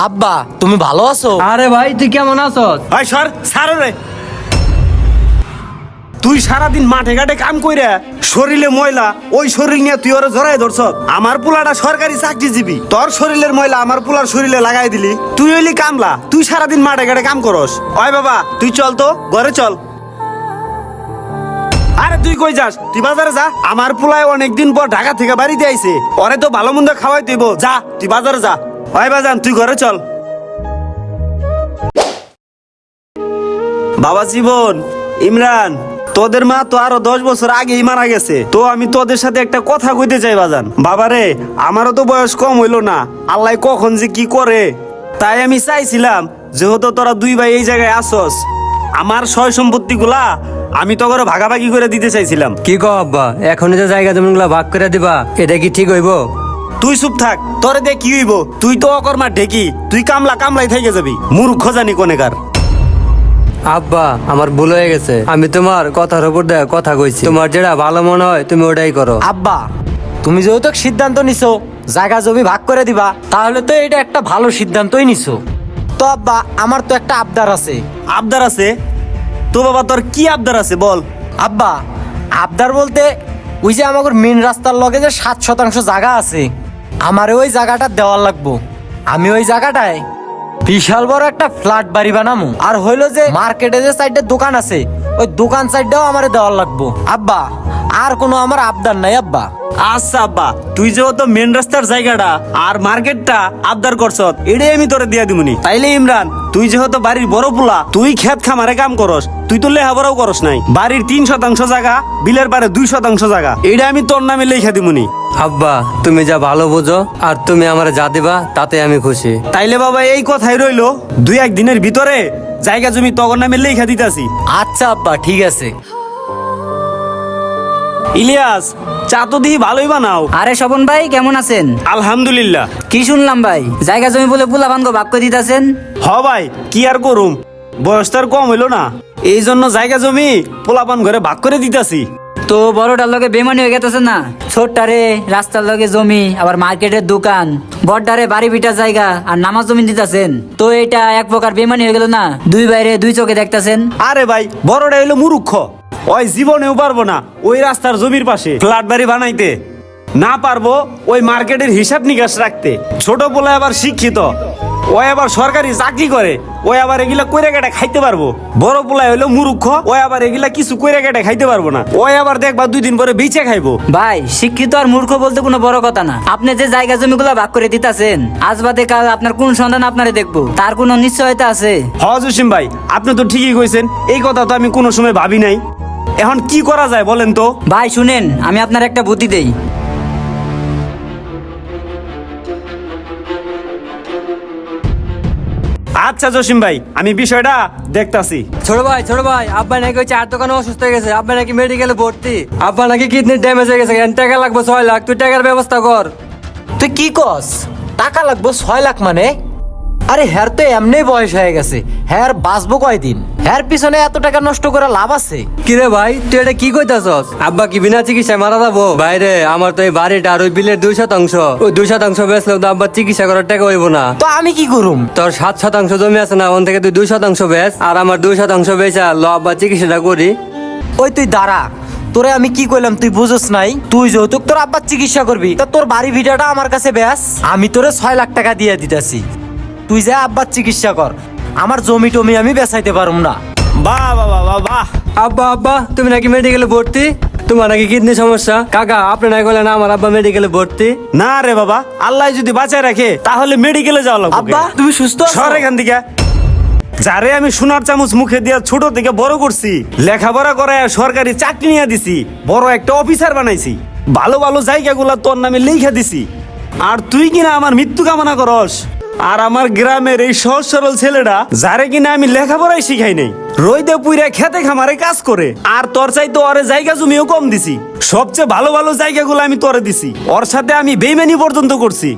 আব্বা তুমি ভালো আছো? আরে ভাই তুই কেমন আছস? ভাই সর সারো রে। তুই সারাদিন মাঠে ঘাটে কাম কইরা শরীরে ময়লা, ওই শরীর নিয়ে তুই ওরা জড়াই ধরছ। আমার পোলাটা সরকারি চাকরিজীবী, তোর শরীরের ময়লা আমার পোলার শরীরে লাগাই দিলি। তুই হইলি কামলা, তুই সারাদিন মাঠে ঘাটে কাম করস। ওই বাবা তুই চল তো ঘরে চল। আরে তুই কই যাস? তুই বাজারে যা। আমার পোলায় অনেকদিন পর ঢাকা থেকে বাড়িতে আইছে, ওরে তো ভালো মন্দ খাওয়াই তুইব। যা তুই বাজারে যা। ওই বাজান তুই ঘরে চল। বাবা জীবন, ইমরান, তোদের মা তো আরো 10 বছর আগেই মারা গেছে। তো আমি তোদের সাথে একটা কথা কইতে চাই বাজান। বাবারে আমারও তো বয়স কম হইলো না, আল্লাহ কখন যে কি করে। তাই আমি চাইছিলাম যেহেতু তোরা দুই ভাই এই জায়গায় আসস, আমার সয় সম্পত্তি গুলা আমি তো করে ভাগাভাগি করে দিতে চাইছিলাম। কি কও আব্বা, এখন যে জায়গা জমিগুলা ভাগ করে দিবা, এটা কি ঠিক হইব? তুই চুপ থাক, তোরে দিয়ে কি হইব? তুই তো অকর্মা ঢেকি, তুই কামলাই থেকে যাবি। মূর্খ জানি কোনেকার। আব্বা আমার ভুল হয়ে গেছে, আমি তোমার কথার উপর দেয়া কথা কইছি। তোমার যেটা ভালো মনে হয় তুমি ওটাই করো। আব্বা তুমি যেহেতু সিদ্ধান্ত নিছো জায়গা জমি ভাগ করে দিবা, তাহলে তো এটা একটা ভালো সিদ্ধান্তই নিছো। তো আব্বা আমার তো একটা আবদার আছে। আবদার আছে? তো বাবা তোর কি আবদার আছে বল। আব্বা আবদার বলতে ওই যে আমাদের মেন রাস্তার লগে যে 7% জায়গা আছে, আমারে ওই জায়গাটা দেওয়ার লাগবো। আমি ওই জায়গাটায় বিশাল বড় একটা ফ্ল্যাট বাড়ি বানামু। আর হইলো যে মার্কেটে যে সাইডে দোকান আছে, ওই দোকান সাইডটাও আমারে দেওয়ার লাগবো। আব্বা আর কোনো আমার আবদার নাই আব্বা। আচ্ছা আব্বা, তুই যেহেতু মেন রাস্তার জায়গাটা আর মার্কেটটা আবদার করছ, এটাই আমি তোরে দিয়া দিমুনি। তাইলে ইমরান, তুই যেহেতু বাড়ির বড় পোলা, তুই ক্ষেত খামারে কাম করস, তুই তো লেখাপড়াও করস নাই। বাড়ির 3% জায়গা, বিলের পারে 2% জায়গা, এটা আমি তোর নামে লেখা দিমুনি। আব্বা তুমি যা ভালো বুঝো, আর তুমি আমার যা দিবা তাতে আমি খুশি। তাইলে বাবা এই কথাই রইলো, 2-1 দিনের ভিতরে জায়গা জমি তোর নামে লেখা দিতাছি। আচ্ছা আব্বা ঠিক আছে। ইলিয়াস, চা তো দিই ভালোই বানাও। আরে স্বপন ভাই কেমন আছেন? আলহামদুলিল্লাহ। কি শুনলাম ভাই জায়গা জমি বলে পোলা ভাঙ্গ ভাগ করে দিতেছেন? হ ভাই, কি আর করুম, বয়স তো আর কম হইলো না, এই জন্য জায়গা জমি পোলাপান ঘরে ভাগ করে দিতাছি। তো বড়টার লগে বেমানি হয়ে গেছে না? ছোটটারে রাস্তার লগে জমি, আবার মার্কেটের দোকান, বড়টারে বাড়ি বিটার জায়গা আর নামাজ জমি দিতেছেন। তো এটা এক প্রকার বেমানি হয়ে গেল না? দুই বাইরে দুই চোখে দেখতেছেন। আরে ভাই, বড়টা হইলো মুরুক্ষ, ওই জীবনেও পারবো না ওই রাস্তার জমির পাশে ফ্ল্যাট বাড়ি বানাইতে, না পারবো ওই মার্কেটের হিসাব নিকাশ রাখতে। ছোট পোলা আবার শিক্ষিত, ওই আবার সরকারি চাকরি করে, ওই আবার এগুলা কইরা কেটে খাইতে পারবো। বড় পোলা হইলো মুরুক্ষ, ওই আবার এগুলা কিছু কইরা কেটে খাইতে পারবো না। ওই আবার দেখবা 2 দিন পরে বেঁচে খাইবো। ভাই শিক্ষিত আর মূর্খ বলতে কোনো বড় কথা না। আপনি যে জায়গা জমিগুলো ভাগ করে দিতেছেন, আজ বাদে কাল আপনার কোন সন্তান আপনারে দেখবো, তার কোনো নিশ্চয়তা আছে? হ জসিম ভাই, আপনি তো ঠিকই কইছেন, এই কথা তো আমি কোনো সময় ভাবি নাই। এখন কি করা যায় বলেন তো? ভাই শুনেন, আমি আপনার একটা বুদ্ধি দেই। আচ্ছা জসিম ভাই, আমি বিষয়টা দেখতাছি। ছোট ভাই আব্বা নাকি ওই চার দোকানে অসুস্থ হয়ে গেছে, আব্বা নাকি মেডিকেলে ভর্তি, আব্বা নাকি কিডনি ড্যামেজ হয়ে গেছে, টাকা লাগবে 6 লাখ, তুই টাকার ব্যবস্থা কর। তুই কি কস? টাকা লাগবো 6 লাখ মানে? আরে হ্যার তো এমনি বয়স হয়ে গেছে, হ্যার বাঁচবো কয়দিন? হ্যার পিছনে এত টাকা নষ্ট করে লাভ আছে? কিরে ভাই তুই এটা কি কইতাছস? আব্বা কি বিনা চিকিৎসায় মারা যাবো? বাইরে আমার তো এই বাড়িটা আর ওই বিলের 2%, ওই 2% বেচলেও তো আব্বার চিকিৎসা করার টাকা হইব না। তো আমি কি করুম? তোর 7% জমি আছে না, ওখান থেকে তুই 2% বেচ, আর আমার 2% বেচা ল আব্বার চিকিৎসাটা করি। ওই তুই দাঁড়া, তোরে আমি কি কইলাম তুই বুঝছ নাই? তুই যেহেতু তোর আব্বার চিকিৎসা করবি, তা তোর বাড়ি ভিটাটা আমার কাছে বেশ, আমি তোরে 6 লাখ টাকা দিয়ে দিতেছি। তুই যা আব্বার চিকিৎসা কর, আমার জমি টমি আমি বেচাইতে পারুম না। বাহ বাহ বাহ বাহ। আব্বা তুমি নাকি মেডিকেলে ভর্তি, তোমার নাকি কিডনি সমস্যা। কাকা আপনি না বলেন আমার আব্বা মেডিকেলে ভর্তি? না রে বাবা, আল্লাহ যদি বাঁচায় রাখে তাহলে মেডিকেলে যাওয়া লাগবে। আব্বা তুমি সুস্থ আছো? সর এখান থেকে। যারে আমি সোনার চামচ মুখে দিয়া ছোট থেকে বড় করছি, লেখাপড়া করায় সরকারি চাকরি নিয়ে দিছি, বড় একটা অফিসার বানাইছি, ভালো ভালো জায়গাগুলা তোর নামে লিখে দিছি, আর তুই কিনা আমার মৃত্যু কামনা করস। আর আমার গ্রামের এই সহজ সরল ছেলেটা, যারে কিনা আমি লেখাপড়াই শিখাই নাই, রইদে পুইরা খেতে খামারে কাজ করে, আর তোর চাইতে ওরে জায়গা জমিও কম দিছি। সবচেয়ে ভালো ভালো জায়গাগুলো আমি তোরে দিছি, ওর সাথে আমি বেইমানি পর্যন্ত করছি।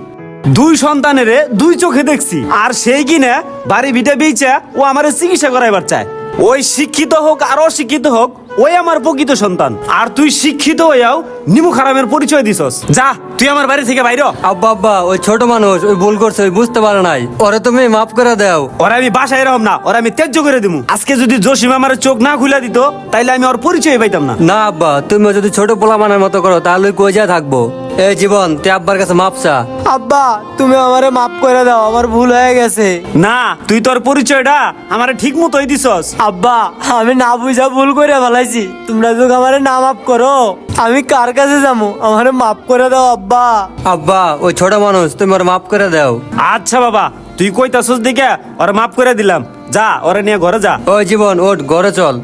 2 সন্তানের 2 চোখে দেখছি, আর সেই কিনা বাড়ি ভিটা বেচা ও আমার চিকিৎসা করাইবার চায়। ওই শিক্ষিত হোক আর অশিক্ষিত হোক, ওই আমার প্রকৃত সন্তান। আর তুই শিক্ষিত হইয়াও নিমু খারামের পরিচয় দিছস। যা তুই আমার বাড়ি থেকে বাইর হ। আব্বা আব্বা ওই ছোট মানুষ ওই ভুল করছে ওই বুঝতে পারে নাই ওরে তুমি মাফ করে দাও। ওরা আমি বাসায় এরকম না, ওরা আমি ত্যায্য করে দিমু। আজকে যদি জসিম আমার চোখ না খুলে দিত তাইলে আমি ওর পরিচয় পাইতাম না। না আব্বা তুমি যদি ছোট পোলা মানের মতো করো তাহলে ওই কই যা থাকবো। এই জীবন তুই আব্বার কাছে মাপ চা। আব্বা তুমি আমারে মাফ করে দাও, আমার ভুল হয়ে গেছে। না, তুই তোর পরিচয়টা আমারে ঠিক মতোই দিছস। আব্বা আমি না বুঝা ভুল করে ফেলাইছি, তোমরা যদি আমারে না মাফ করো আমি কার কাছে যাবো? আমারে মাফ করে দাও আব্বা। আব্বা ওই ছোট মানুষ তুমি ওর মাফ করে দাও। আচ্ছা বাবা, তুই কইতাছস দেখে ওরা মাফ করে দিলাম। যা, ওরা নিয়ে ঘরে যা। ওই জীবন ওঠ ঘরে চল।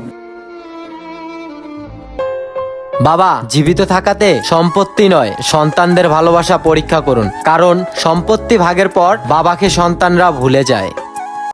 বাবা জীবিত থাকাতে সম্পত্তি নয় সন্তানদের ভালোবাসা পরীক্ষা করুন, কারণ সম্পত্তি ভাগের পর বাবাকে সন্তানরা ভুলে যায়।